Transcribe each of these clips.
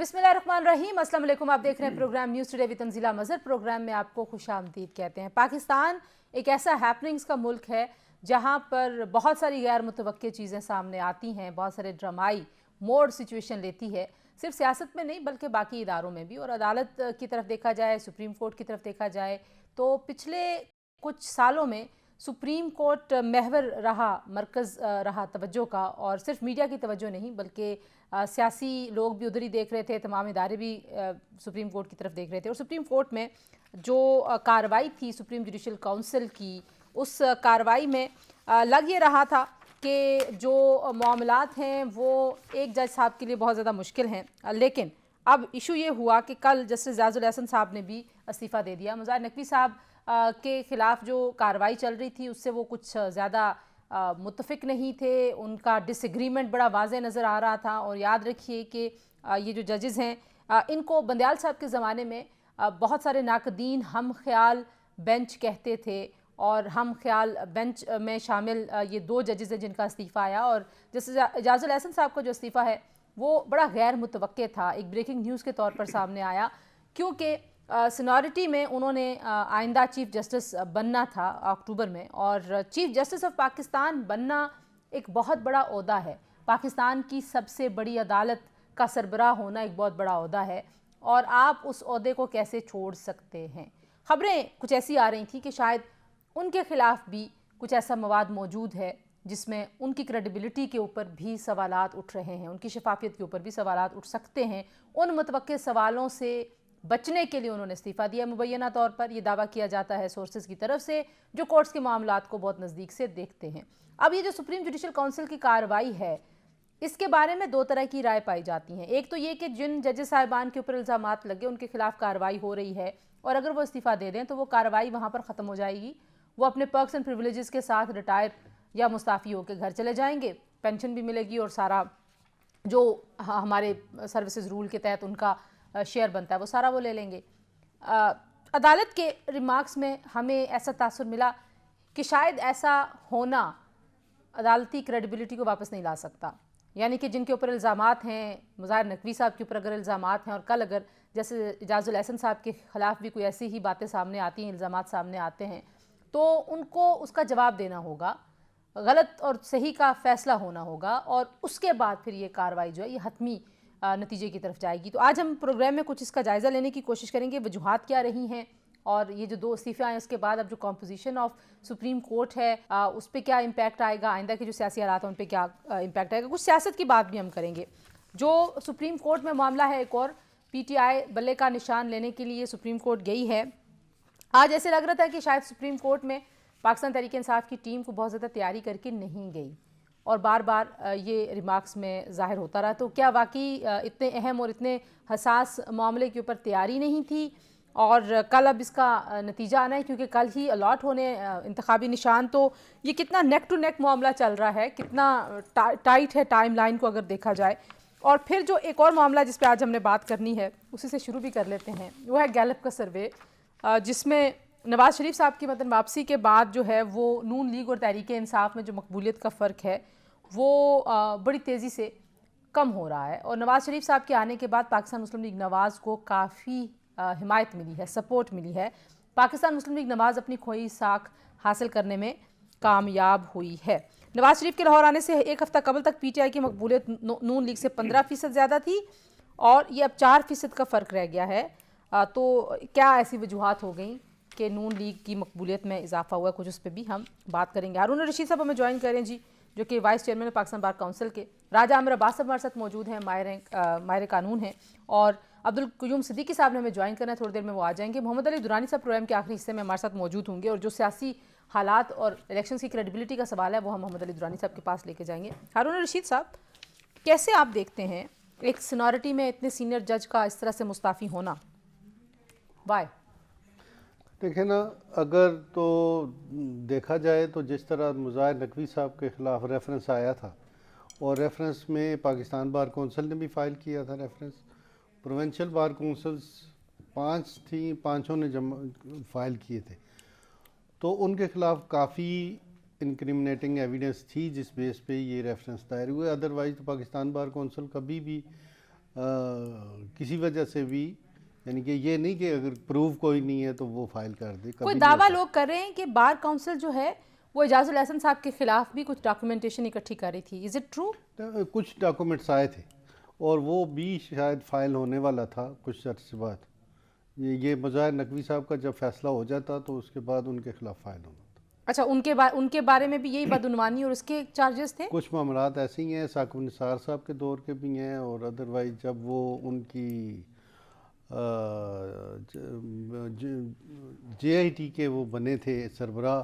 बिस्मिल्लाहिर्रहमानिर्रहीम, अस्सलाम वालेकुम। आप देख रहे हैं programme news today with Tanzeela Mazhar. Programme में आपको खुशामदीद कहते हैं। पाकिस्तान एक ऐसा हैपनिंग्स का मुल्क है जहां पर बहुत सारी गैर मुतवक्की चीज़ें सामने आती हैं, बहुत सारे ड्रामाई मोड़ सिचुएशन लेती है, सिर्फ सियासत में नहीं बल्कि बाकी इदारों में भी। और अदालत की तरफ देखा जाए, सुप्रीम कोर्ट की तरफ देखा जाए तो पिछले कुछ सालों में सुप्रीम कोर्ट महवर रहा, मरकज़ रहा तवज्जो का। और सिर्फ मीडिया की तवज्जो नहीं बल्कि सियासी लोग भी उधर ही देख रहे थे, तमाम इदारे भी सुप्रीम कोर्ट की तरफ देख रहे थे। और सुप्रीम कोर्ट में जो कार्रवाई थी सुप्रीम जुडिशल काउंसिल की, उस कार्रवाई में लग ये रहा था कि जो मामलात हैं वो एक जज साहब के लिए बहुत ज़्यादा मुश्किल हैं। लेकिन अब इशू ये हुआ कि कल जस्टिस जाजुल एहसन साहब ने भी इस्तीफ़ा दे दिया। मुज़ाहिर नकवी साहब के ख़िलाफ़ जो कार्रवाई चल रही थी उससे वो कुछ ज़्यादा मुत्तफ़िक नहीं थे, उनका डिसएग्रीमेंट बड़ा वाज़े नज़र आ रहा था। और याद रखिए कि ये जो जजेज़ हैं इनको बंदयाल साहब के ज़माने में बहुत सारे नाकदीन हम ख्याल बेंच कहते थे। और हम ख्याल बेंच में शामिल ये दो जजेज़ हैं जिनका इस्तीफ़ा आया। और जैसे जाजुल एहसन साहब का जो इस्तीफ़ा है वो बड़ा गैर मुतवक्के था, एक ब्रेकिंग न्यूज़ के तौर पर सामने आया, क्योंकि सीनियरिटी में उन्होंने आइंदा चीफ़ जस्टिस बनना था अक्टूबर में। और चीफ़ जस्टिस ऑफ पाकिस्तान बनना एक बहुत बड़ा ओहदा है। पाकिस्तान की सबसे बड़ी अदालत का सरबराह होना एक बहुत बड़ा ओहदा है, और आप उस ओहदे को कैसे छोड़ सकते हैं। ख़बरें कुछ ऐसी आ रही थी कि शायद उनके ख़िलाफ़ भी कुछ ऐसा मवाद मौजूद है जिसमें उनकी क्रेडिबिलिटी के ऊपर भी सवालात उठ रहे हैं, उनकी शफाफियत के ऊपर भी सवालात उठ सकते हैं। उन मुतवक्के सवालों से बचने के लिए उन्होंने इस्तीफ़ा दिया। मुबैना तौर पर यह दावा किया जाता है सोर्सेज की तरफ से जो कोर्ट्स के मामलात को बहुत नज़दीक से देखते हैं। अब ये जो सुप्रीम जुडिशल काउंसिल की कार्रवाई है इसके बारे में दो तरह की राय पाई जाती हैं। एक तो ये कि जिन जजेस साहिबान के ऊपर इल्ज़ामात लगे उनके खिलाफ कार्रवाई हो रही है, और अगर वो इस्तीफ़ा दे दें तो वो कार्रवाई वहाँ पर ख़त्म हो जाएगी, वो अपने पर्क्स एंड प्रिविलेजेस के साथ रिटायर या मुस्ताफ़ी होकर घर चले जाएंगे, पेंशन भी मिलेगी और सारा जो हमारे सर्विसेज रूल के तहत उनका शेयर बनता है वो सारा वो ले लेंगे। अदालत के रिमार्क्स में हमें ऐसा तासुर मिला कि शायद ऐसा होना अदालती क्रेडिबिलिटी को वापस नहीं ला सकता। यानी कि जिनके ऊपर इल्ज़ामात हैं, मुज़ाहिर नकवी साहब के ऊपर अगर इल्ज़ामात हैं और कल अगर जैसे जाजुल एहसन साहब के ख़िलाफ़ भी कोई ऐसी ही बातें सामने आती हैं, इल्ज़ामात सामने आते हैं, तो उनको उसका जवाब देना होगा, गलत और सही का फ़ैसला होना होगा, और उसके बाद फिर ये कार्रवाई जो है ये हतमी नतीजे की तरफ जाएगी। तो आज हम प्रोग्राम में कुछ इसका जायज़ा लेने की कोशिश करेंगे, वजूहात क्या रही हैं, और ये जो दो इस्तीफ़े आए उसके बाद अब जो कॉम्पोजिशन ऑफ सुप्रीम कोर्ट है उस पर क्या इम्पैक्ट आएगा, आइंदा के जो सियासी हालात हैं उन पर क्या इम्पैक्ट आएगा। कुछ सियासत की बात भी हम करेंगे। जो सुप्रीम कोर्ट में मामला है, एक और PTI बल्ले का निशान लेने के लिए सुप्रीम कोर्ट गई है। आज ऐसे लग रहा था कि शायद सुप्रीम कोर्ट में पाकिस्तान तहरीक इंसाफ की टीम को बहुत ज़्यादा तैयारी करके नहीं गई, और बार बार ये रिमार्क्स में ज़ाहिर होता रहा। तो क्या वाकई इतने अहम और इतने हसास मामले के ऊपर तैयारी नहीं थी, और कल अब इसका नतीजा आना है, क्योंकि कल ही अलॉट होने इंतखाबी निशान। तो ये कितना नेक टू नेक मामला चल रहा है, कितना टाइट है टाइम लाइन को अगर देखा जाए। और फिर जो एक और मामला जिस पर आज हमने बात करनी है उसी से शुरू भी कर लेते हैं, वो है गैलप का सर्वे, जिसमें नवाज़ शरीफ साहब की मतलब वापसी के बाद जो है वो नून लीग और तहरीक इंसाफ में जो मकबूलियत का फ़र्क है वो बड़ी तेज़ी से कम हो रहा है। और नवाज़ शरीफ साहब के आने के बाद पाकिस्तान मुस्लिम लीग नवाज़ को काफ़ी हिमायत मिली है, सपोर्ट मिली है। पाकिस्तान मुस्लिम लीग नवाज़ अपनी खोई साख हासिल करने में कामयाब हुई है। नवाज़ शरीफ के लाहौर आने से एक हफ़्ता कबल तक PTI की मकबूलियत नून लीग से 15% ज़्यादा थी, और ये अब 4% का फ़र्क रह गया है। तो क्या ऐसी वजूहात हो गई कि नून लीग की मकबूलियत में इजाफा हुआ, कुछ उस पर भी हम बात करेंगे। हारून रशीद साहब हमें ज्वाइन करें जी, जो कि vice chairman Pakistan bar council के। राजा आमिर अब्बास साहब हमारे साथ मौजूद हैं, माहिर कानून हैं। और अब्दुल क़य्यूम सिद्दीकी साहब ने हमें ज्वाइन करना है, थोड़ी देर में वो आ जाएंगे। मोहम्मद अली दुरानी साहब प्रोग्राम के आखिरी हिस्से में हमारे साथ मौजूद होंगे, और जो सियासी हालात और इलेक्शन की क्रेडिबिलिटी का सवाल है वो हम मोहम्मद अली दुरानी साहब के पास लेके जाएंगे। हारून रशीद साहब, कैसे आप देखते हैं एक सीनियरिटी में इतने सीनियर जज का इस तरह से मुस्ताफ़ी होना? वाई? देखें ना, अगर तो देखा जाए तो जिस तरह मुज़ाहिर नकवी साहब के ख़िलाफ़ रेफरेंस आया था, और रेफरेंस में पाकिस्तान बार कौंसिल ने भी फ़ाइल किया था रेफरेंस, प्रोविंशियल बार कौंसिल्स 5 थी, पाँचों ने फ़ाइल किए थे, तो उनके ख़िलाफ़ काफ़ी इंक्रिमिनेटिंग एविडेंस थी जिस बेस पे ये रेफरेंस दायर हुए। अदरवाइज़ तो पाकिस्तान बार कौंसिल कभी भी किसी वजह से भी, यानी कि ये नहीं कि अगर प्रूफ कोई नहीं है तो वो फाइल कर दे, कोई कभी दावा नहीं लोग कर रहे हैं कि बार काउंसिल जो है वो एजाजुल एहसन साहब के खिलाफ भी कुछ डॉक्यूमेंटेशन इकट्ठी कर रही थी, इज इट ट्रू? होता। कुछ डॉक्यूमेंट्स आए थे और वो भी शायद फाइल होने वाला था कुछ अर्से बाद। ये मुज़ाहिर नकवी साहब का जब फैसला हो जाता तो उसके बाद उनके खिलाफ फाइल होना था। अच्छा, उनके बारे में भी यही बदउनवानी और उसके चार्जेस थे? कुछ मामलात ऐसे ही हैं, साकिब निसार साहब के दौर के भी हैं, और अदरवाइज जब वो उनकी JIT के वो बने थे सरबराह,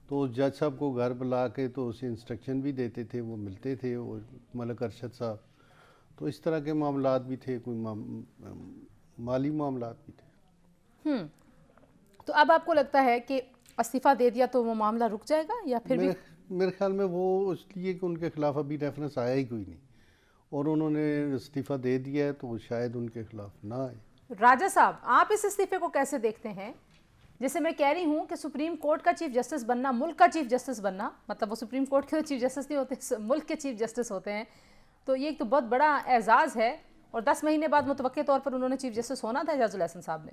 तो जज साहब को घर बुला के तो उसे इंस्ट्रक्शन भी देते थे, वो मिलते थे, वो मलक अरशद साहब। तो इस तरह के मामलात भी थे, कोई माली मामलात भी थे। तो अब आपको लगता है कि इस्तीफा दे दिया तो वो मामला रुक जाएगा या फिर भी? मेरे ख्याल में वो इसलिए कि उनके खिलाफ अभी रेफरेंस आया ही कोई नहीं, और उन्होंने इस्तीफा दे दिया है तो शायद उनके खिलाफ ना आए। राजा साहब, आप इस इस्तीफे को कैसे देखते हैं? जैसे मैं कह रही हूँ कि सुप्रीम कोर्ट का चीफ जस्टिस बनना, मुल्क का चीफ जस्टिस बनना, मतलब वो सुप्रीम कोर्ट के चीफ जस्टिस नहीं होते, मुल्क के चीफ जस्टिस होते हैं, तो ये एक तो बहुत बड़ा एजाज़ है। और 10 महीने बाद मुतवक्के तौर पर उन्होंने चीफ जस्टिस होना था एजाजुल एहसन साहब ने।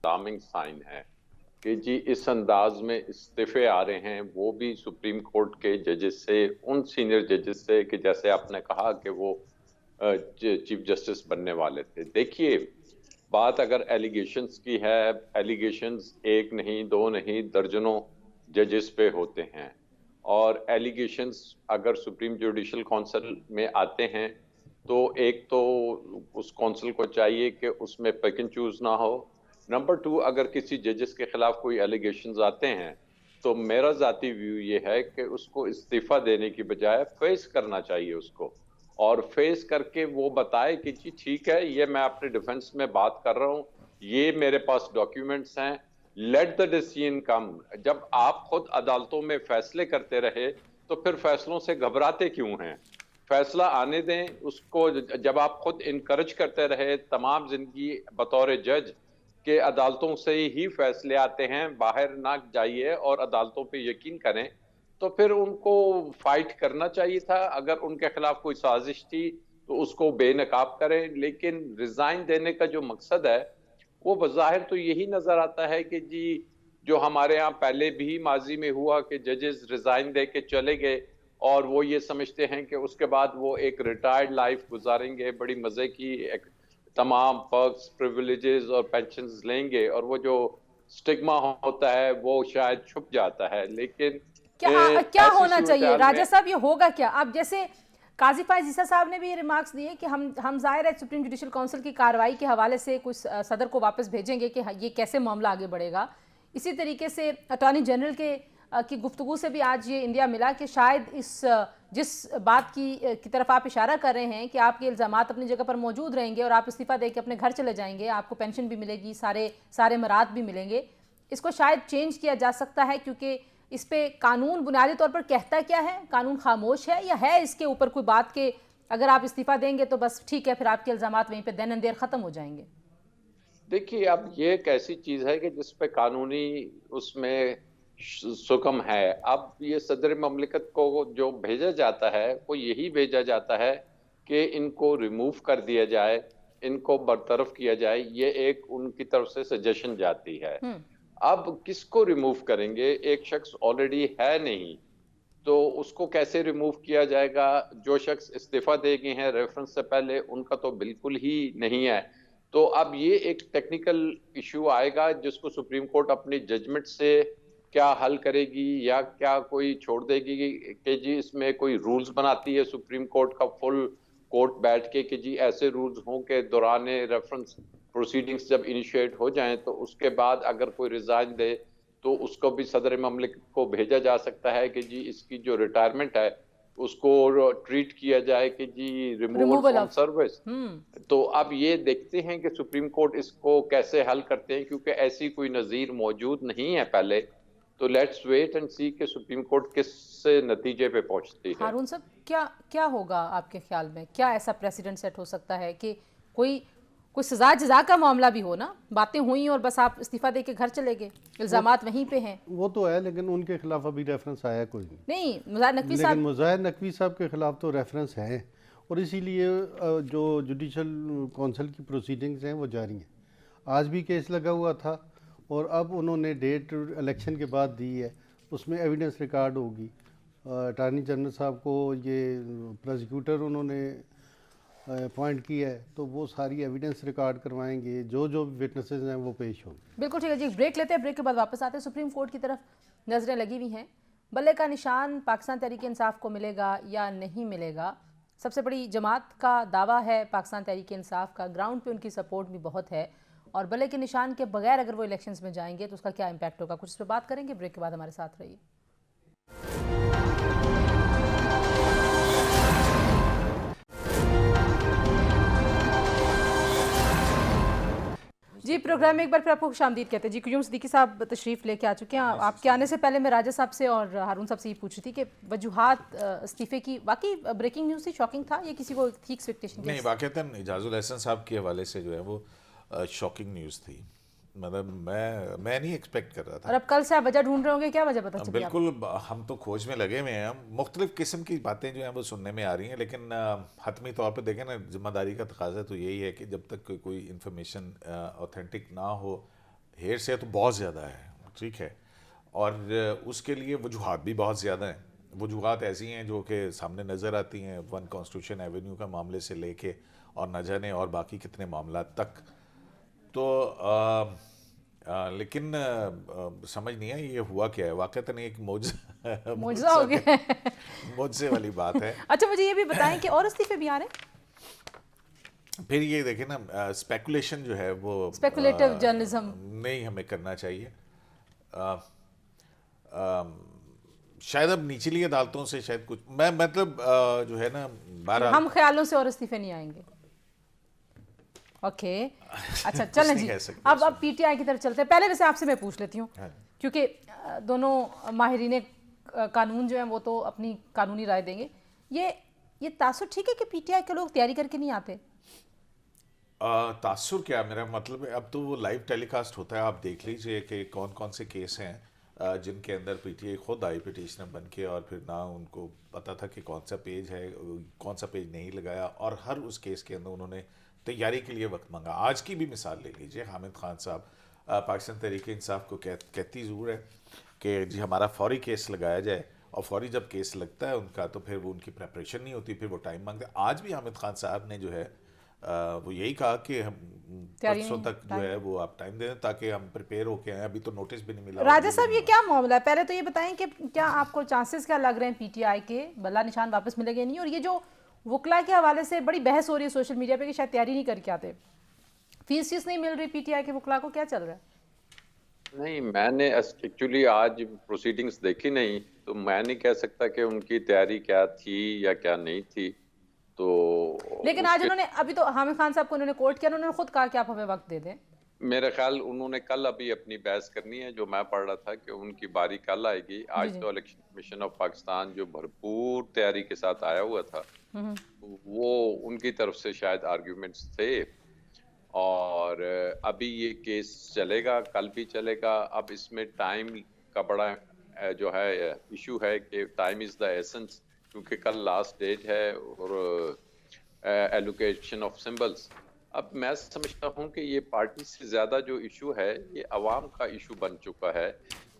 अलार्मिंग साइन है कि जी इस अंदाज में इस्तीफे आ रहे हैं, वो भी सुप्रीम कोर्ट के जजेस से, उन सीनियर जजेस से कि जैसे आपने कहा कि वो चीफ जस्टिस बनने वाले थे। देखिए, बात अगर एलिगेशंस की है, एलिगेशंस एक नहीं, दो नहीं, दर्जनों जजेस पे होते हैं, और एलिगेशंस अगर सुप्रीम जुडिशल काउंसिल में आते हैं तो एक तो उस काउंसिल को चाहिए कि उसमें पिक एंड चूज ना हो। नंबर 2, अगर किसी जजेस के खिलाफ कोई एलिगेशंस आते हैं तो मेरा जाती व्यू ये है कि उसको इस्तीफा देने की बजाय फेस करना चाहिए उसको, और फेस करके वो बताए कि जी ठीक है, ये मैं अपने डिफेंस में बात कर रहा हूँ, ये मेरे पास डॉक्यूमेंट्स हैं, लेट द डिसीजन कम। जब आप खुद अदालतों में फैसले करते रहे तो फिर फैसलों से घबराते क्यों हैं? फैसला आने दें उसको। जब आप खुद इनकरेज करते रहे तमाम जिंदगी बतौर जज के अदालतों से ही फैसले आते हैं, बाहर ना जाइए और अदालतों पे यकीन करें, तो फिर उनको फाइट करना चाहिए था। अगर उनके खिलाफ कोई साजिश थी तो उसको बेनकाब करें, लेकिन रिजाइन देने का जो मकसद है वो बज़ाहिर तो यही नजर आता है कि जी जो हमारे यहाँ पहले भी माजी में हुआ कि जजेस रिजाइन दे के चले गए और वो ये समझते हैं कि उसके बाद वो एक रिटायर्ड लाइफ गुजारेंगे, बड़ी मजे की एक तमाम पर्क्स, प्रिविलेजेस और पेंशन्स लेंगे, और वो जो स्टिग्मा होता है वो शायद छुप जाता है। लेकिन क्या होना चाहिए राजा में साहब, ये होगा क्या? अब जैसे काजी फायज ईसा साहब ने भी ये रिमार्क्स दिए कि हम जाहिर है सुप्रीम जुडिशल काउंसिल की कार्रवाई के हवाले से कुछ सदर को वापस भेजेंगे कि ये कैसे मामला आगे बढ़ेगा। इसी तरीके से अटॉर्नी जनरल के की गुफ्तगू से भी आज ये इंडिया मिला कि शायद जिस बात की तरफ आप इशारा कर रहे हैं कि आपके इल्ज़ामात अपनी जगह पर मौजूद रहेंगे और आप इस्तीफ़ा दे के अपने घर चले जाएंगे, आपको पेंशन भी मिलेगी, सारे मराद भी मिलेंगे, इसको शायद चेंज किया जा सकता है, क्योंकि इस पे कानून बुनियादी तौर पर कहता क्या है? कानून खामोश है या है इसके ऊपर कोई बात के अगर आप इस्तीफा देंगे तो बस ठीक है, फिर आपके इल्जामात वहीं पे देन एंड देयर खत्म हो जाएंगे? देखिए, अब ये एक ऐसी चीज है कि जिस पे कानूनी उसमें सुकम है। अब ये सदर ममलिकत को जो भेजा जाता है वो यही भेजा जाता है कि इनको रिमूव कर दिया जाए, इनको बरतरफ किया जाए, ये एक उनकी तरफ से सजेशन जाती है। अब किसको रिमूव करेंगे? एक शख्स ऑलरेडी है नहीं तो उसको कैसे रिमूव किया जाएगा? जो शख्स इस्तीफा दे गए हैं रेफरेंस से पहले उनका तो बिल्कुल ही नहीं है। तो अब ये एक टेक्निकल इशू आएगा जिसको सुप्रीम कोर्ट अपनी जजमेंट से क्या हल करेगी, या क्या कोई छोड़ देगी कि जी इसमें कोई रूल्स बनाती है सुप्रीम कोर्ट का फुल कोर्ट बैठ के कि जी ऐसे रूल्स हों कि दौरान रेफरेंस प्रोसीडिंग्स जब इनिशिएट हो जाएं तो उसके बाद अगर कोई रिजाइन दे तो उसको भी सदर ममलिकत को भेजा जा सकता है कि जी इसकी जो रिटायरमेंट है उसको ट्रीट किया जाए कि जी रिमूवल फ्रॉम सर्विस। तो अब ये देखते हैं कि सुप्रीम कोर्ट इसको कैसे हल करते हैं, क्योंकि ऐसी कोई नज़ीर मौजूद नहीं है पहले। तो लेट्स वेट एंड सी कि सुप्रीम कोर्ट किस नतीजे पे पहुंचती है। हारून साहब, क्या क्या होगा आपके ख्याल में? क्या ऐसा प्रेसिडेंट सेट हो सकता है कि कोई कोई सजा जजा का मामला भी हो ना, बातें हुई और बस आप इस्तीफा दे के घर चले गए, इल्जामात वहीं पे हैं। वो तो है, लेकिन उनके खिलाफ अभी रेफरेंस आया कोई नहीं। नहीं, मुजाहिर नकवी लेकिन साहब, मुजाहिर नकवी साहब के खिलाफ तो रेफरेंस है, और इसीलिए जो जुडिशल काउंसिल की प्रोसीडिंग्स हैं वो जारी हैं। आज भी केस लगा हुआ था और अब उन्होंने डेट इलेक्शन के बाद दी है, उसमें एविडेंस रिकॉर्ड होगी। अटॉर्नी जनरल साहब को ये प्रोसिक्यूटर उन्होंने अपॉइंट किया है, तो वो सारी एविडेंस रिकॉर्ड करवाएंगे, जो जो विटनेसेस हैं वो पेश होंगे। बिल्कुल ठीक है जी, ब्रेक लेते हैं, ब्रेक के बाद वापस आते हैं। सुप्रीम कोर्ट की तरफ नजरें लगी हुई हैं, बल्ले का निशान पाकिस्तान तहरीक इंसाफ को मिलेगा या नहीं मिलेगा। सबसे बड़ी जमात का दावा है पाकिस्तान तहरीक इंसाफ का, ग्राउंड पे उनकी सपोर्ट भी बहुत है, और बल्ले के निशान के बगैर अगर वो इलेक्शंस में जाएंगे तो उसका क्या इम्पैक्ट होगा, कुछ इस पर बात करेंगे। ब्रेक के बाद हमारे साथ रहिए। जी, प्रोग्राम में एक बार फिर आपको खुशामदीद कहते हैं जी। क्यूम सिद्दीकी साहब तशरीफ़ लेके आ चुके हैं। आपके आने से पहले मैं राजा साहब से और हारून साहब से ये पूछ रही थी कि वजूहात इस्तीफे की वाकई ब्रेकिंग न्यूज़ थी, शॉकिंग था, ये किसी को थी एक्सपेक्टेशन? नहीं, वाक़तन इजाज़ुल एहसन साहब के हवाले से जो है वो शॉकिंग न्यूज़ थी। मतलब मैं नहीं एक्सपेक्ट कर रहा था। और अब कल से आप वजह ढूंढ रहे होंगे, क्या वजह पता चली? बिल्कुल, हम तो खोज में लगे हुए हैं। मुख्तलिफ किस्म की बातें जो हैं वो सुनने में आ रही हैं, लेकिन हतमी तौर पे देखें ना, जिम्मेदारी का तकाजा तो यही है कि जब तक कोई इन्फॉर्मेशन ऑथेंटिक ना हो, हेर से तो बहुत ज़्यादा है, ठीक है, और उसके लिए वजूहात भी बहुत ज़्यादा हैं। वजूहात ऐसी हैं जो कि सामने नज़र आती हैं, वन कॉन्स्टिट्यूशन एवेन्यू का मामले से लेके और न जाने और बाकी कितने मामला तक। तो लेकिन समझ नहीं है ये हुआ क्या है। वाक़तन एक मौजज़ा हो गया है। मुझसे वाली बात है। अच्छा, मुझे ये भी बताएं कि और इस्तीफे भी आ रहे हैं? फिर ये देखें ना, स्पेकुलेशन जो है वो स्पेकुलेटिव जर्नलिज्म नहीं हमें करना चाहिए। शायद अब निचली अदालतों से शायद कुछ मैं मतलब जो है ना, बहरहाल हम ख्यालों से और इस्तीफे नहीं आएंगे। ओके, अच्छा चलें जी, अब पीटीआई की तरफ चलते हैं। पहले वैसे आपसे मैं पूछ लेती हूँ, क्योंकि दोनों माहिरीन कानून जो हैं वो तो अपनी कानूनी राय देंगे। ये तासुर ठीक है कि पीटीआई के लोग तैयारी करके नहीं आते? तासुर क्या, मेरा मतलब है अब तो वो लाइव टेलीकास्ट होता है। आप देख लीजिए कि कौन कौन से केस हैं जिनके अंदर पीटीआई खुद आई पिटिशनर बन के, और फिर ना उनको पता था कि कौन सा पेज है, कौन सा पेज नहीं लगाया, और हर उस केस के अंदर उन्होंने तैयारी के लिए वक्त मांगा। आज की भी मिसाल ले लीजिए, हामिद खान साहब पाकिस्तान तहरीक इंसाफ को कहती ज़रूर है कि जी हमारा फौरी केस लगाया जाए, और फौरी जब केस लगता है उनका तो फिर वो उनकी प्रेपरेशन नहीं होती, फिर वो टाइम मांगते हैं। आज भी हामिद खान साहब ने जो है वो यही कहा कि हम परसों तक जो है वो आप टाइम दे दें ताकि हम प्रिपेयर होके आए। अभी तो नोटिस भी नहीं मिला। राजा साहब, ये क्या मामला है? पहले तो ये बताएं कि क्या आपको चांसेस क्या लग रहे हैं पीटीआई के बल्ला निशान वापस मिलेंगे नहीं? और ये जो वकला के हवाले से बड़ी बहस हो रही है सोशल मीडिया पे कि शायद तैयारी नहीं करके आते, फीस नहीं मिल रही पीटीआई के वकला को, क्या चल रहा है? नहीं, मैंने एक्चुअली आज प्रोसीडिंग्स देखी नहीं, तो मैं नहीं कह सकता कि उनकी तैयारी क्या थी या क्या नहीं थी। तो लेकिन आज उन्होंने, अभी तो हामिद खान साहब को उन्होंने कोर्ट किया, उन्होंने खुद कहा कि आप हमें वक्त दे दें। मेरे ख्याल उन्होंने कल अभी अपनी बहस करनी है, जो मैं पढ़ रहा था कि उनकी बारी कल आएगी। आज तो इलेक्शन कमीशन ऑफ पाकिस्तान जो भरपूर तैयारी के साथ आया हुआ था, वो उनकी तरफ से शायद आर्ग्यूमेंट्स थे, और अभी ये केस चलेगा, कल भी चलेगा। अब इसमें टाइम का बड़ा जो है इशू है कि टाइम इज द एसेंस, क्योंकि कल लास्ट डेट है और एलोकेशन ऑफ सिंबल्स। अब मैं समझता हूं कि ये पार्टी से ज्यादा जो इशू है ये अवाम का इशू बन चुका है,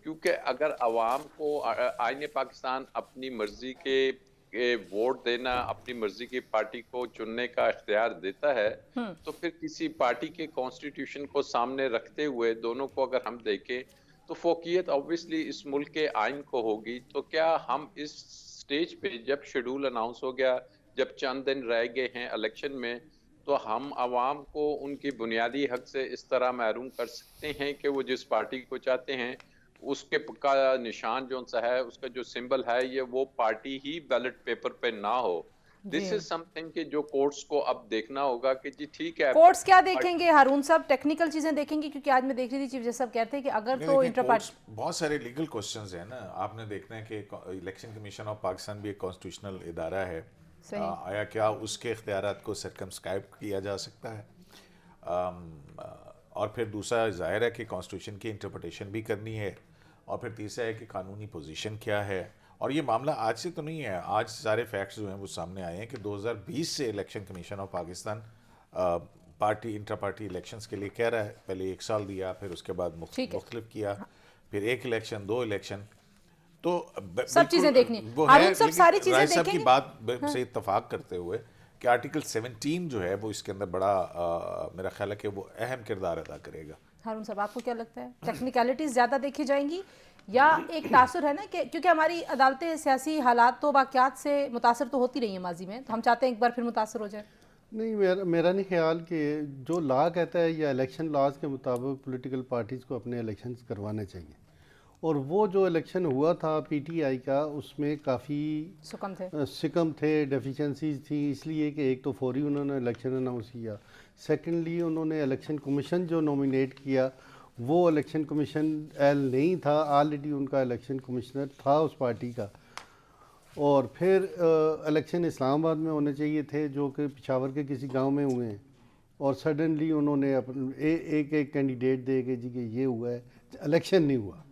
क्योंकि अगर अवाम को आईने पाकिस्तान अपनी मर्जी के वोट देना, अपनी मर्जी की पार्टी को चुनने का इख्तियार देता है, तो फिर किसी पार्टी के कॉन्स्टिट्यूशन को सामने रखते हुए दोनों को अगर हम देखें तो फोकियत ऑब्वियसली इस मुल्क के आइन को होगी। तो क्या हम इस स्टेज पे जब शेड्यूल अनाउंस हो गया, जब चंद दिन रह गए हैं इलेक्शन में, तो हम आवाम को उनकी बुनियादी हक से इस तरह महरूम कर सकते हैं कि वो जिस पार्टी को चाहते हैं उसके का निशान जो सा है, उसका जो सिंबल है, ये वो पार्टी ही बैलेट पेपर पे ना हो। दिस इज समथिंग कि जो कोर्ट्स को अब देखना होगा कि जी ठीक है, कोर्ट्स क्या देखेंगे हारून साहब? टेक्निकल चीजें देखेंगे, क्योंकि आज मैं देख रही थी चीफ जस्टिस साहब कहते हैं कि अगर तो इंटर पार्टी बहुत सारे लीगल क्वेश्चंस हैं ना। आपने देखना है कि इलेक्शन कमीशन ऑफ पाकिस्तान भी एक कॉन्स्टिट्यूशनल इदारा है, आया क्या उसके इख्तियारात को सर्कमस्क्राइब किया जा सकता है? और फिर दूसरा जाहिर है कि कॉन्स्टिट्यूशन की इंटरप्रिटेशन भी करनी है, और फिर तीसरा है कि कानूनी पोजीशन क्या है। और ये मामला आज से तो नहीं है, आज सारे फैक्ट्स जो हैं वो सामने आए हैं कि 2020 से election commission of Pakistan party inter party elections के लिए कह रहा है। पहले 1 साल दिया, फिर उसके बाद मुख्तलिफ किया, फिर 1 इलेक्शन 2 इलेक्शन, तो सब चीजें देखनी वो है। हारून सब सारी चीजें राय साहब की देखेंगे। बात से इत्तफाक करते हुए कि आर्टिकल 17 जो है वो इसके अंदर बड़ा मेरा ख्याल है कि वो अहम किरदार अदा करेगा। हारून साहब आपको क्या लगता है, टेक्निकलिटीज ज़्यादा देखी जाएंगी या एक तासुर है ना कि क्योंकि हमारी अदालतें सियासी हालात तो वाक़यात से मुतासर तो होती रही हैं माजी में, तो हम चाहते हैं एक बार फिर मुतासर हो जाए? नहीं, मेरा नहीं ख्याल कि जो लॉ कहता है या इलेक्शन लॉज के मुताबिक पॉलिटिकल पार्टीज़ को अपने इलेक्शंस करवाने चाहिए। और वो जो इलेक्शन हुआ था पीटीआई का, उसमें काफ़ी सिकम थे, डेफिशिएंसीज थी, इसलिए कि एक तो फौरी उन्होंने इलेक्शन अनाउंस किया, सेकेंडली उन्होंने इलेक्शन कमीशन जो नॉमिनेट किया वो इलेक्शन कमीशन एल नहीं था, ऑलरेडी उनका इलेक्शन कमिश्नर था उस पार्टी का। और फिर इलेक्शन इस्लामाबाद में होने चाहिए थे जो कि पेशावर के किसी गांव में हुए हैं, और सडनली उन्होंने एक कैंडिडेट दे के जी कि ये हुआ है, इलेक्शन नहीं हुआ,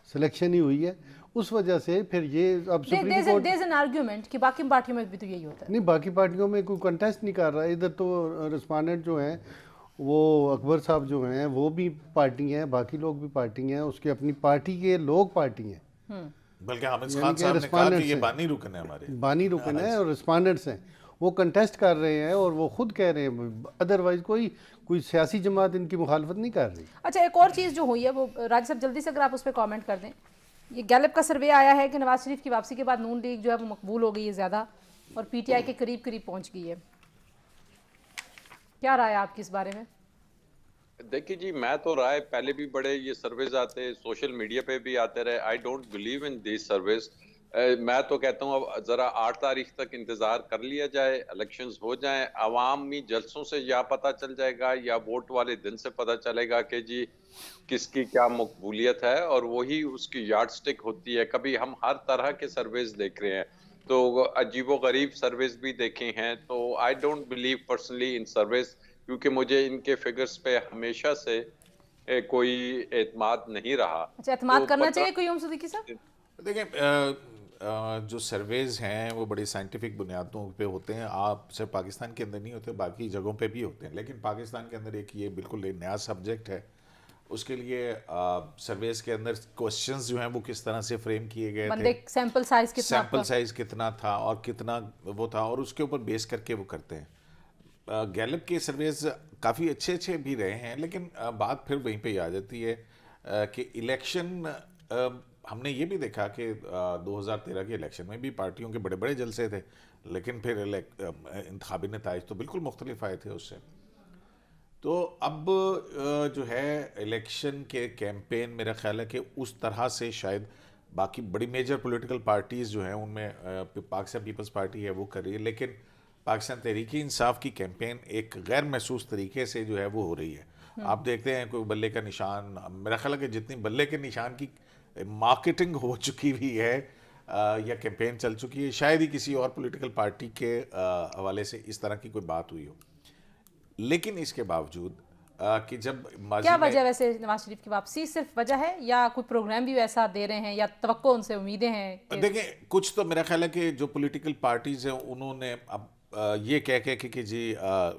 सिलेक्शन ही हुई है। उस वजह से फिर ये अब सुप्रीम कोर्ट एन आर्ग्यूमेंट कि बाकी पार्टियों में भी तो यही होता है। नहीं, बाकी पार्टियों में कोई कंटेस्ट नहीं कर रहा है। इधर तो रिस्पांडेंट जो हैं वो अकबर साहब जो हैं वो भी पार्टी हैं, बाकी लोग भी पार्टी हैं, उसके अपनी पार्टी के लोग पार्टी हैं। बल्कि हामिद खान साहब ने कहा कि ये बानी रुकन है, हमारे बानी रुकन है और रिस्पांडेंट्स हैं, वो कंटेस्ट कर रहे हैं और वो खुद कह रहे हैं, अदरवाइज कोई सियासी जमात इनकी मुखालफत नहीं कर रही। अच्छा, एक और चीज़ जो हुई है वो राज साहब जल्दी से अगर आप उस पर कॉमेंट कर दें। ये गैलप का सर्वे आया है कि नवाज शरीफ की वापसी के बाद नून लीग जो है वो मकबूल हो गई है ज़्यादा और पीटीआई के करीब करीब पहुंच गई है। क्या राय है आपकी इस बारे में? देखिए जी, मैं तो राय पहले भी बड़े ये सर्वेज आते, सोशल मीडिया पे भी आते रहे। I don't believe in this surveys. मैं तो कहता हूँ अब जरा 8 तारीख तक इंतजार कर लिया जाए, इलेक्शंस हो जाएं, अवामी जलसों से या पता चल जाएगा या वोट वाले दिन से पता चलेगा कि जी किसकी क्या मकबूलियत है, और वही उसकी यार्डस्टिक होती है। कभी हम हर तरह के सर्वेज देख रहे हैं, तो अजीबो गरीब सर्वेज भी देखे हैं, तो I don't believe personally in surveys, क्योंकि मुझे इनके फिगर्स पे हमेशा से कोई एतमाद नहीं रहा। अच्छा, एतमाद तो करना चाहिए कोई सिद्दीकी साहब? देखिए, जो सर्वेज हैं वो बड़ी साइंटिफिक बुनियादों पे होते हैं। आप सिर्फ पाकिस्तान के अंदर नहीं होते, बाकी जगहों पे भी होते हैं, लेकिन पाकिस्तान के अंदर एक ये बिल्कुल एक नया सब्जेक्ट है। उसके लिए सर्वेज के अंदर क्वेश्चंस जो हैं वो किस तरह से फ्रेम किए गए थे, सैंपल साइज कितना था और कितना वो था, और उसके ऊपर बेस करके वो करते हैं। गैलप के सर्वेज काफ़ी अच्छे भी रहे हैं, लेकिन बात फिर वहीं पे ही आ जाती है कि इलेक्शन, हमने ये भी देखा कि 2013 के इलेक्शन में भी पार्टियों के बड़े बड़े जलसे थे, लेकिन फिर इंतखाबी नताइज तो बिल्कुल मुख्तलिफ आए थे उससे। तो अब जो है इलेक्शन के कैंपेन मेरा ख्याल है कि उस तरह से शायद बाकी बड़ी मेजर पॉलिटिकल पार्टीज़ जो हैं उनमें पाकिस्तान पीपल्स पार्टी है वो कर रही है, लेकिन पाकिस्तान तहरीक इंसाफ की कैंपेन एक गैर महसूस तरीके से जो है वो हो रही है। आप देखते हैं कोई बल्ले का निशान, मेरा ख्याल है कि जितनी बल्ले के निशान की मार्केटिंग हो चुकी हुई है या कैंपेन चल चुकी है, शायद ही किसी और पॉलिटिकल पार्टी के हवाले से इस तरह की कोई बात हुई हो। लेकिन इसके बावजूद कि जब क्या वजह वैसे नवाज शरीफ की वापसी सिर्फ वजह है या कोई प्रोग्राम भी वैसा दे रहे हैं या तवक्को उनसे उम्मीदें हैं? देखिए, कुछ तो मेरा ख्याल है कि जो पॉलिटिकल पार्टीज हैं उन्होंने अब ये कह कि जी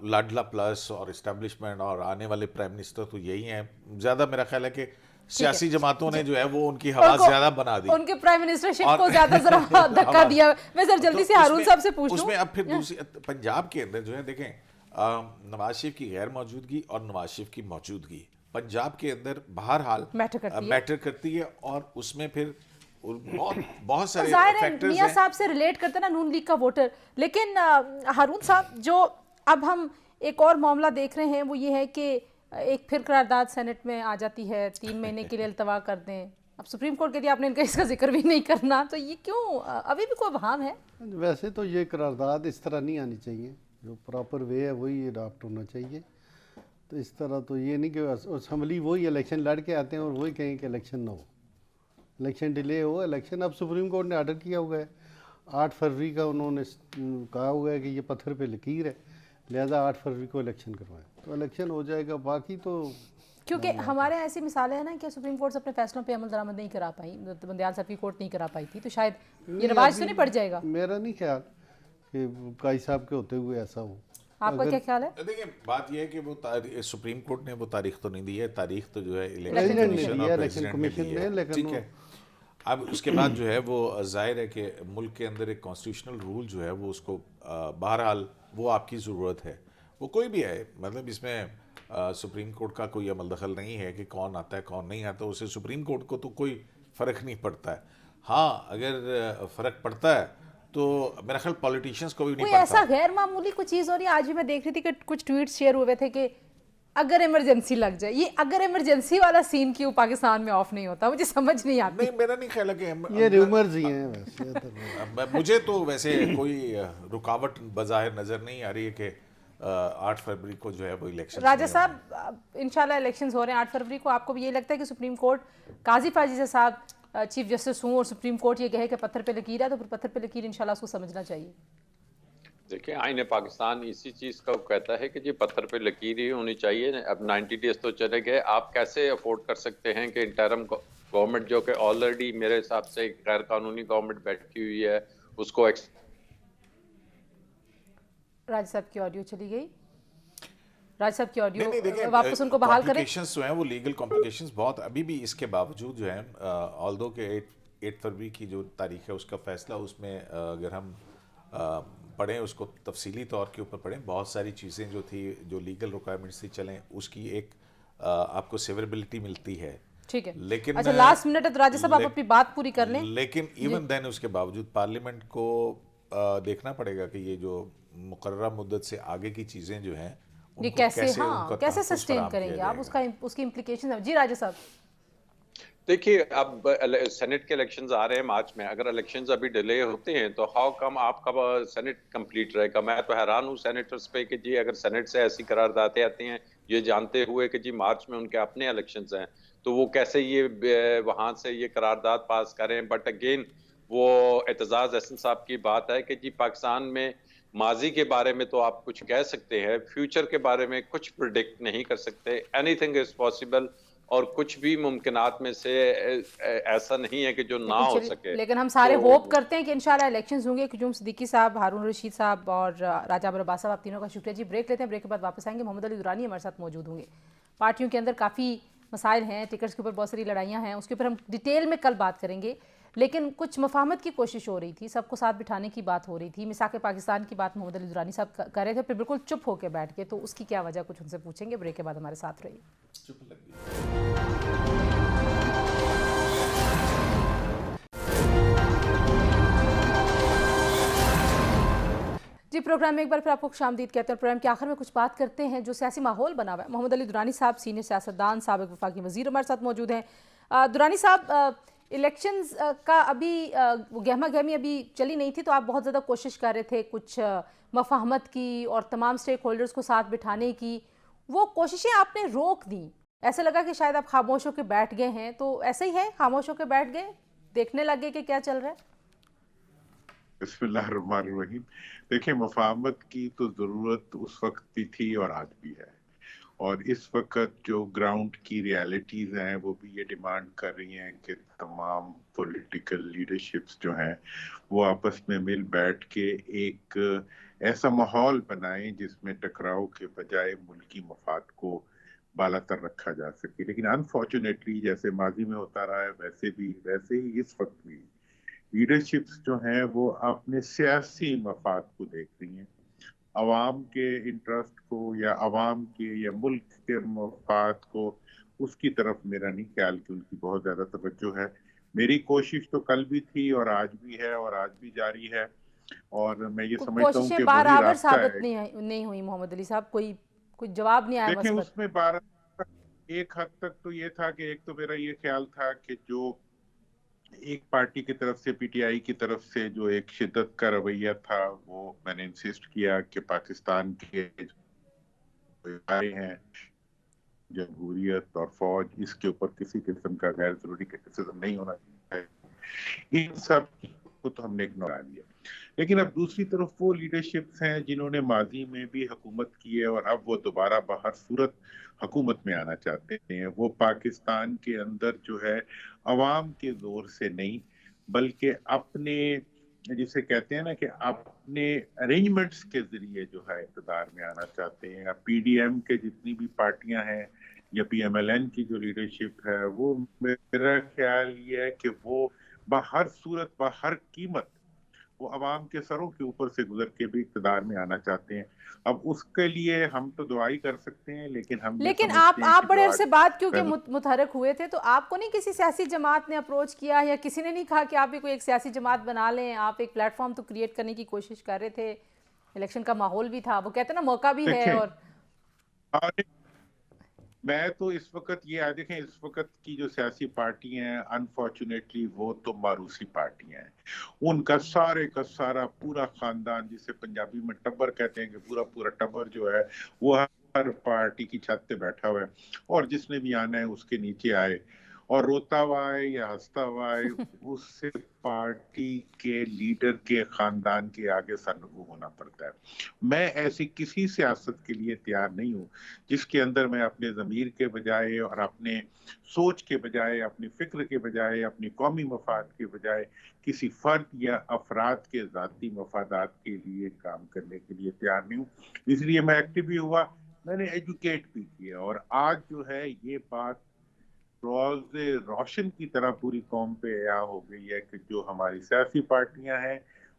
लाडला प्लस और इस्टेब्लिशमेंट और आने वाले प्राइम मिनिस्टर तो यही हैं, ज़्यादा मेरा ख्याल है कि सियासी जमातों ने जो है वो उनकी हवा ज्यादा बना दी, उनके प्राइम मिनिस्टरशिप को ज्यादा जरा धक्का दिया। मैं सर जल्दी से हारून साहब से पूछ लूं, उसमें अब फिर दूसरी पंजाब के अंदर जो है देखें, नवाज शरीफ की गैर मौजूदगी और नवाज शरीफ की मौजूदगी पंजाब के अंदर बहरहाल मैटर करती है, और उसमें फिर बहुत सारे फैक्टर्स हैं। मियां साहब से रिलेट करते ना नून लीग का वोटर, लेकिन हारून साहब जो अब हम एक और मामला देख रहे हैं वो ये है कि एक फिर करारदाद सेनेट में आ जाती है, 3 महीने के लिए अल्तवा कर दें। अब सुप्रीम कोर्ट कहती है आपने इनका इसका जिक्र भी नहीं करना, तो ये क्यों अभी भी कोई बहाम है? वैसे तो ये करारदाद इस तरह नहीं आनी चाहिए, जो प्रॉपर वे है वही अडॉप्ट होना चाहिए। तो इस तरह तो ये नहीं कि असम्बली वही इलेक्शन लड़ के आते हैं और वही कहें कि इलेक्शन ना हो, इलेक्शन डिले हो। इलेक्शन अब सुप्रीम कोर्ट ने ऑर्डर किया हुआ है, 8 फरवरी का उन्होंने कहा हुआ है कि ये पत्थर पे लकीर है, लिहाजा 8 फरवरी को इलेक्शन करवाएं, तो इलेक्शन हो जाएगा। बाकी तो क्योंकि हमारे यहाँ ऐसी मिसालें हैं ना कि सुप्रीम कोर्ट अपने फैसलों पे अमल दरामद नहीं करा पाई, तो बंदियाल साहब की कोर्ट नहीं करा पाई थी, तो शायद ये रिवाज तो नहीं पड़ जाएगा। मेरा नहीं ख्याल कि काई साहब के होते हुए ऐसा हो। आपका क्या ख्याल है? देखिए बात यह है कि वो सुप्रीम कोर्ट ने वो तारीख तो नहीं दी है, तारीख तो जो है इलेक्शन इलेक्शन कमीशन कमीशन ने और दिया, प्रेसिडेंट ने इलेक्शन दी है, कमीशन ने, लेकिन ठीक है। अब उसके बाद जो है वो जाहिर है कि मुल्क के अंदर एक कॉन्स्टिट्यूशनल रूल जो है वो उसको बहरहाल वो आपकी ज़रूरत है, वो कोई भी है, मतलब इसमें सुप्रीम कोर्ट का कोई अमल दखल नहीं है कि कौन आता है कौन नहीं आता, उससे सुप्रीम कोर्ट को तो कोई फ़र्क नहीं पड़ता है। हाँ, अगर फ़र्क पड़ता है तो मेरा ख्याल पॉलिटिशियंस को भी नहीं कोई पड़ता। ऐसा गैर मामूली कुछ चीज़ हो रही है? आज भी मैं देख रही थी कि कुछ ट्वीट्स शेयर हुए थे कि अगर इमरजेंसी लग जाए, ये अगर इमरजेंसी वाला सीन क्यों पाकिस्तान में ऑफ नहीं होता, मुझे समझ नहीं आती। नहीं, मेरा नहीं ख्याल है कि ये रूमर्स ही हैं वैसे तो। मुझे तो वैसे कोई रुकावट बज़ाहिर नज़र नहीं आ रही है कि 8 फरवरी को जो है वो इलेक्शन। राजा साहब, इंशाल्लाह इलेक्शंस हो रहे हैं 8 फरवरी को, आपको भी ये लगता है कि सुप्रीम कोर्ट काजी फाजी साहब चीफ जस्टिस हूँ और सुप्रीम कोर्ट ये कहे कि पत्थर पे लकीर है, तो फिर पत्थर पे लकीर इंशाल्लाह उसको समझना चाहिए? देखिए, आईने पाकिस्तान इसी चीज का कहता है कि जी पत्थर पे लकीर ही होनी चाहिए। अब 90 डेज तो चले गए, आप कैसे अफोर्ड कर सकते हैं कि इंटरम गवर्नमेंट जो कि ऑलरेडी मेरे हिसाब से गैर कानूनी गवर्नमेंट बैठी हुई है उसको राज साहब की ऑडियो चली गई। राज साहब की नहीं, ऑडियो देखिए वापस उनको बहाल करें। कॉम्प्लिकेशंस जो हैं वो लीगल कॉम्प्लिकेशंस बहुत अभी भी इसके बावजूद जो है, ऑल्दो के 8 फरवरी की जो तारीख है उसका फैसला, उसमें अगर हम पढ़ें उसको तफसीली तौर के ऊपर पढ़ें, बहुत सारी चीज़ें जो थी जो लीगल रिक्वायरमेंट्स थी चलें उसकी एक आपको सेवरेबिलिटी मिलती है, ठीक है। लेकिन अच्छा, लास्ट मिनट है तो राजा साहब आप अपनी बात पूरी कर लें। लेकिन इवन देन उसके बावजूद पार्लियामेंट को देखना पड़ेगा कि ये जो मुकर्ररा मुद्दत से आगे की चीज़ें जो हैं ये उनको कैसे उनका कैसे तहफ़्फ़ुज़ सस्टेन फराहम किया करेंगे आप, जाएगा। उसकी इम्प्लीकेशन। जी राजा साहब, देखिए, अब सेनेट के इलेक्शंस आ रहे हैं मार्च में, अगर इलेक्शंस अभी डिले होते हैं तो हाउ कम आपका सेनेट कंप्लीट रहेगा? मैं तो हैरान हूँ सेनेटर्स पे कि जी अगर सेनेट से ऐसी करारदादें आती हैं ये जानते हुए कि जी मार्च में उनके अपने इलेक्शंस हैं, तो वो कैसे ये वहां से ये करारदाद पास करें। बट अगेन वो एतजाज अहसन साहब की बात है कि जी पाकिस्तान में माजी के बारे में तो आप कुछ कह सकते हैं, फ्यूचर के बारे में कुछ प्रिडिक्ट नहीं कर सकते। एनीथिंग इज पॉसिबल, और कुछ भी मुमकिनात में से ऐसा नहीं है कि जो ना हो सके। लेकिन हम सारे तो होप करते हैं कि इंशाल्लाह इलेक्शंस होंगे। कुजूम सिद्दीकी साहब, हारून रशीद साहब और राजा अबर अब्बास साहब, आप तीनों का शुक्रिया जी। ब्रेक लेते हैं, ब्रेक के बाद वापस आएंगे। मोहम्मद अली दुरानी हमारे साथ मौजूद होंगे। पार्टियों के अंदर काफ़ी मसाइल हैं, टिकट्स के ऊपर बहुत सारी लड़ाइयाँ हैं, उसके ऊपर हम डिटेल में कल बात करेंगे। लेकिन कुछ मफाहमत की कोशिश हो रही थी, सबको साथ बिठाने की बात हो रही थी, मिसाक पाकिस्तान की बात मोहम्मद अली दुरानी साहब कर रहे थे, फिर बिल्कुल चुप होकर बैठ गए, तो उसकी क्या वजह कुछ उनसे पूछेंगे। ब्रेक के बाद हमारे साथ रहिए। जी, प्रोग्राम में एक बार फिर आपको खुशामदीद कहते हैं। प्रोग्राम के आखिर में कुछ बात करते हैं जो सियासी माहौल बना हुआ है। मोहम्मद अली दुरानी साहब, सीनियर सियासतदान, साबिक वफाकी वज़ीर, हमारे साथ मौजूद हैं। दुरानी साहब, इलेक्शंस का अभी गहमा गहमी अभी चली नहीं थी, तो आप बहुत ज़्यादा कोशिश कर रहे थे कुछ मफाहमत की और तमाम स्टेक होल्डर्स को साथ बिठाने की। वो कोशिशें आपने रोक दी, ऐसा लगा कि शायद आप खामोश होकर बैठ गए हैं, तो ऐसा ही है, खामोश होकर बैठ गए, देखने लग गए कि क्या चल रहा है? बिस्मिल्लाहिर्रहमानिर्रहीम। देखिए, मफाहमत की तो ज़रूरत उस वक्त भी थी और आज भी है, और इस वक्त जो ग्राउंड की रियलिटीज़ हैं वो भी ये डिमांड कर रही हैं कि तमाम पॉलिटिकल लीडरशिप्स जो हैं वो आपस में मिल बैठ के एक ऐसा माहौल बनाएं जिसमें टकराव के बजाय मुल्की मफाद को बालातर रखा जा सके। लेकिन अनफॉर्चुनेटली जैसे माजी में होता रहा है वैसे ही इस वक्त भी लीडरशिप्स जो हैं वो अपने सियासी मफाद को देख रही हैं, अवाम के इंटरेस्ट को या अवाम के या मुल्क के मफाद को, उसकी तरफ मेरा नहीं ख्याल कि उनकी बहुत ज़्यादा तवज्जो है। मेरी कोशिश तो कल भी थी और आज भी है और आज भी जारी है, और मैं ये समझता हूँ कि कोशिशें वही बराबर रास्ता साबित है। नहीं हुई मोहम्मद अली साहब, कोई जवाब नहीं आया देखिए, मसबत। उसमें 12 एक हद तक तो ये था कि एक तो मेरा ये ख्याल था कि जो एक पार्टी की तरफ से, पीटीआई की तरफ से जो एक शिद्दत का रवैया था, वो मैंने इंसिस्ट किया कि पाकिस्तान के जो इदारे हैं, जमहूरियत और फौज, इसके ऊपर किसी किस्म का गैर जरूरी क्रिटिसिज्म नहीं होना चाहिए। इन सब को तो हमने इग्नोर कर दिया। लेकिन अब दूसरी तरफ वो लीडरशिप्स हैं जिन्होंने माजी में भी हुकूमत की है और अब वो दोबारा बाहर सूरत हुकूमत में आना चाहते हैं। वो पाकिस्तान के अंदर जो है अवाम के जोर से नहीं, बल्कि अपने, जिसे कहते हैं ना कि अपने अरेंजमेंट्स के जरिए जो है इक़्तिदार में आना चाहते हैं। अब पीडीएम के जितनी भी पार्टियां हैं या पीएमएलएन की जो लीडरशिप है, वो मेरा ख्याल ये है कि वो बाहर सूरत बाहर कीमत वो अवाम के सरों के ऊपर से गुजर के भी इक़्तिदार में आना चाहते हैं। अब उसके लिए हम तो दुआई कर सकते हैं, लेकिन हम लेकिन समझते हैं आप कि बड़े जो अरसे आज बाद क्योंकि पहले मुतहरक हुए थे, तो आपको नहीं किसी सियासी जमात ने अप्रोच किया, या किसी ने नहीं कहा कि आप भी कोई एक सियासी जमात बना लें? आप एक प्लेटफॉर्म तो क्रिएट करने की कोशिश कर रहे थे, इलेक्शन का माहौल भी था, वो कहते हैं ना मौका भी है। देखें, और और मैं तो इस वक्त ये देखें, इस वक्त की जो सियासी पार्टी हैं, अनफॉर्चुनेटली वो तो मारूसी पार्टियां हैं। उनका सारे का सारा पूरा खानदान, जिसे पंजाबी में टब्बर कहते हैं, कि पूरा पूरा टब्बर जो है वो हर पार्टी की छत पे बैठा हुआ है, और जिसने भी आना है उसके नीचे आए, और रोता हुआ आए या हंसता हुआ आए, उससे पार्टी के लीडर के खानदान के आगे सरनगू होना पड़ता है। मैं ऐसी किसी सियासत के लिए तैयार नहीं हूँ जिसके अंदर मैं अपने ज़मीर के बजाय और अपने सोच के बजाय, अपनी फिक्र के बजाय, अपनी कौमी मफाद के बजाय किसी फर्द या अफराद के ज़ाती मफादात के लिए काम करने के लिए तैयार नहीं हूँ। इसलिए मैं एक्टिव भी हुआ, मैंने एजुकेट भी किया, और आज जो है ये बात रोज़े रोशन की तरह पूरी कौम पे या हो गई है कि जो हमारी सियासी पार्टियां हैं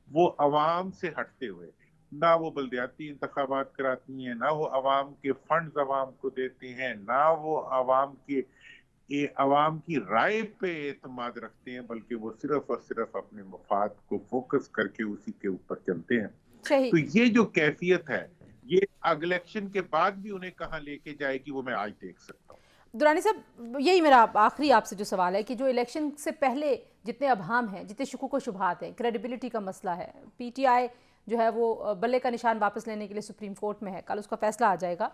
वो अवाम से हटते हुए ना वो बल्दियाती इंतखाबात कराती हैं, ना वो अवाम के फंड्स अवाम को देती हैं, ना वो अवाम की राय पे एतमाद रखते हैं, बल्कि वो सिर्फ और सिर्फ अपने मफाद को फोकस करके उसी के ऊपर चलते हैं। सही। तो ये जो कैफियत है, ये अगले इलेक्शन के बाद भी उन्हें कहाँ लेके जाएगी वो मैं आज देख सकता हूँ। दुरानी साहब, यही मेरा आखिरी आपसे जो सवाल है कि जो इलेक्शन से पहले जितने अबहाम हैं, जितने शुकूक व शुबहात हैं, क्रेडिबिलिटी का मसला है, पीटीआई जो है वो बल्ले का निशान वापस लेने के लिए सुप्रीम कोर्ट में है, कल उसका फैसला आ जाएगा।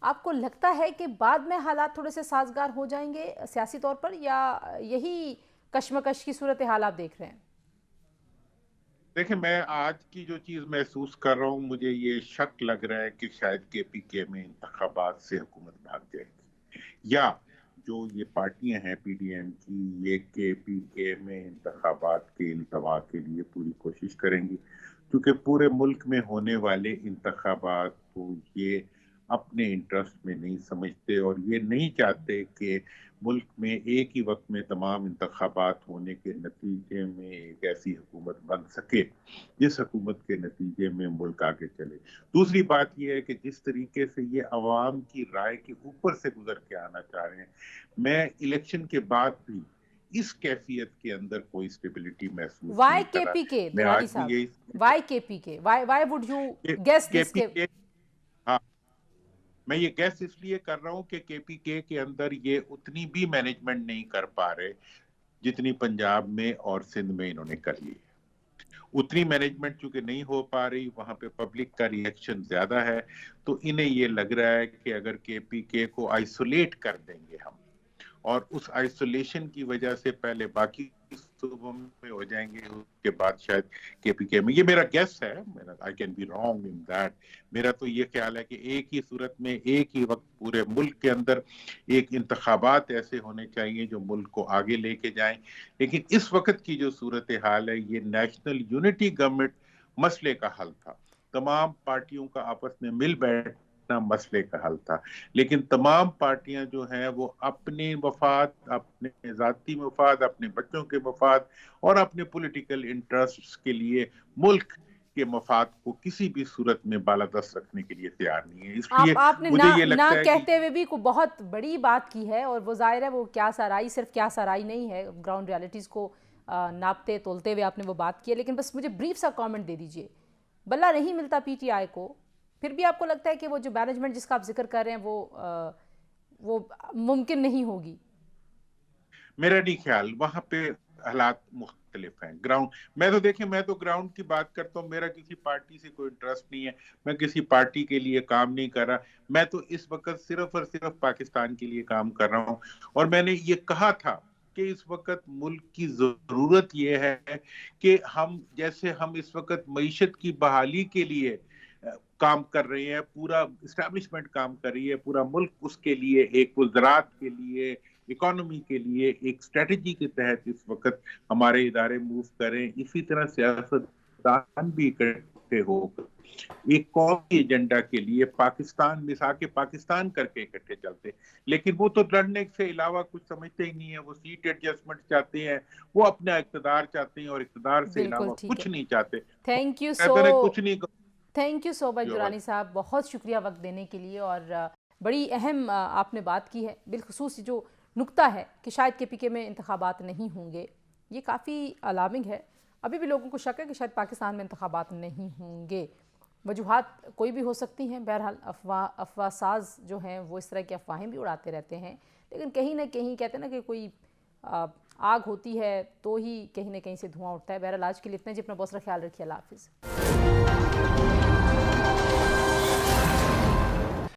आपको लगता है कि बाद में हालात थोड़े से साजगार हो जाएंगे सियासी तौर पर, या यही कशमकश की सूरत हाल आप देख रहे हैं? देखिए, मैं आज की जो चीज महसूस कर रहा हूँ, मुझे ये शक लग रहा है कि शायद केपीके में इंतखाबात से हुकूमत भाग जाएगी, या जो ये पार्टियां हैं पीडीएम की, ये केपीके में इंतखाबात के इल्तवा के लिए पूरी कोशिश करेंगी, क्योंकि पूरे मुल्क में होने वाले इंतखाबात को ये अपने इंटरेस्ट में नहीं समझते, और ये नहीं चाहते कि मुल्क में एक ही वक्त में तमाम इंतखाबात होने के नतीजे में एक ऐसी हुकूमत बन सके जिस हुकूमत के नतीजे में मुल्क आगे चले। दूसरी बात यह है कि जिस तरीके से ये अवाम की राय के ऊपर से गुजर के आना चाह रहे हैं, मैं इलेक्शन के बाद भी इस कैफियत के अंदर कोई स्टेबिलिटी महसूस वाई नहीं कर रहा। केपीके, मैं दुरानी आज साहब, भी यही why KPK, why would you guess this? KPK, हाँ, मैं ये गैस इसलिए कर रहा हूँ कि केपीके के अंदर ये उतनी भी मैनेजमेंट नहीं कर पा रहे जितनी पंजाब में और सिंध में इन्होंने कर ली है। उतनी मैनेजमेंट चूंकि नहीं हो पा रही, वहां पे पब्लिक का रिएक्शन ज्यादा है, तो इन्हें ये लग रहा है कि अगर केपीके को आइसोलेट कर देंगे हम, और उस आइसोलेशन की वजह से पहले बाकी सूबों में हो जाएंगे, उसके बाद शायद केपीके में, ये मेरा गेस है, मेरा I can be wrong in that. मेरा तो ये ख्याल है कि एक ही सूरत में एक ही वक्त पूरे मुल्क के अंदर एक इंतखाबात ऐसे होने चाहिए जो मुल्क को आगे लेके जाएं। लेकिन इस वक्त की जो सूरत हाल है, ये नेशनल यूनिटी गवर्नमेंट मसले का हल था, तमाम पार्टियों का आपस में मिल बैठना मसले का हल था, लेकिन तमाम पार्टियां जो हैं वो अपने मफाद, अपने जाती मफाद, अपने बच्चों के मफाद और अपने पॉलिटिकल इंटरेस्ट्स के लिए मुल्क के मफाद को किसी भी सूरत में बालादस्त रखने के लिए तैयार नहीं है। इसलिए आपने मुझे ये लगता ना है कहते हुए भी को बहुत बड़ी बात की है, और वो जाहिर है वो क्या सराई, सिर्फ क्या सराई नहीं है, ग्राउंड रियलिटीज को नापते तोलते हुए आपने वो बात की है। लेकिन बस मुझे ब्रीफ सा कमेंट दे दीजिए, बल्ला नहीं मिलता पीटीआई को, फिर भी आपको लगता है कि वो जो मैनेजमेंट जिसका आप जिक्र कर रहे हैं वो मुमकिन नहीं होगी? मेरा नहीं ख्याल, वहां पे हालात मुख्तलिफ हैं। ग्राउंड, मैं तो देखें, मैं तो ग्राउंड की बात करता हूँ, मेरा किसी पार्टी से कोई इंटरेस्ट नहीं है, मैं किसी पार्टी के लिए काम नहीं कर रहा, मैं तो इस वक्त सिर्फ और सिर्फ पाकिस्तान के लिए काम कर रहा हूँ। और मैंने ये कहा था कि इस वक्त मुल्क की जरूरत ये है कि हम इस वक्त मईशत की बहाली के लिए काम कर रहे हैं, पूरा इस्टेब्लिशमेंट काम कर रही है, पूरा मुल्क उसके लिए, एक वज़रात के लिए, इकोनॉमी के लिए एक स्ट्रेटजी के तहत इस वक्त हमारे इदारे मूव करें। इसी तरह सियासतदान भी इकट्ठे होकर एक कौमी एजेंडा के लिए पाकिस्तान मिसा के पाकिस्तान करके इकट्ठे चलते, लेकिन वो तो लड़ने से अलावा कुछ समझते ही नहीं है। वो सीट एडजस्टमेंट चाहते हैं, वो अपना इक़्तिदार चाहते हैं और इक़्तिदार से बिल्कुल अलावा ठीक कुछ है। नहीं चाहते। थैंक यू कहते हैं कुछ सो नहीं थैंक यू सो मच जो दुरानी साहब, बहुत शुक्रिया वक्त देने के लिए। और बड़ी अहम आपने बात की है, बिलखुसूस जो नुक्ता है कि शायद KPK में इंतखाबात नहीं होंगे, ये काफ़ी अलार्मिंग है। अभी भी लोगों को शक है कि शायद पाकिस्तान में इंतखाबात नहीं होंगे। वजूहात कोई भी हो सकती हैं, बहरहाल अफवाह साज जो हैं वो इस तरह की अफवाहें भी उड़ाते रहते हैं, लेकिन कहीं ना कहीं कहते हैं ना कि कोई आग होती है तो ही कहीं ना कहीं से धुआं उठता है। बहरहाल आज के लिए इतना ही। अपना बहुत सारा ख्याल रखिए। अल्लाह हाफिज़।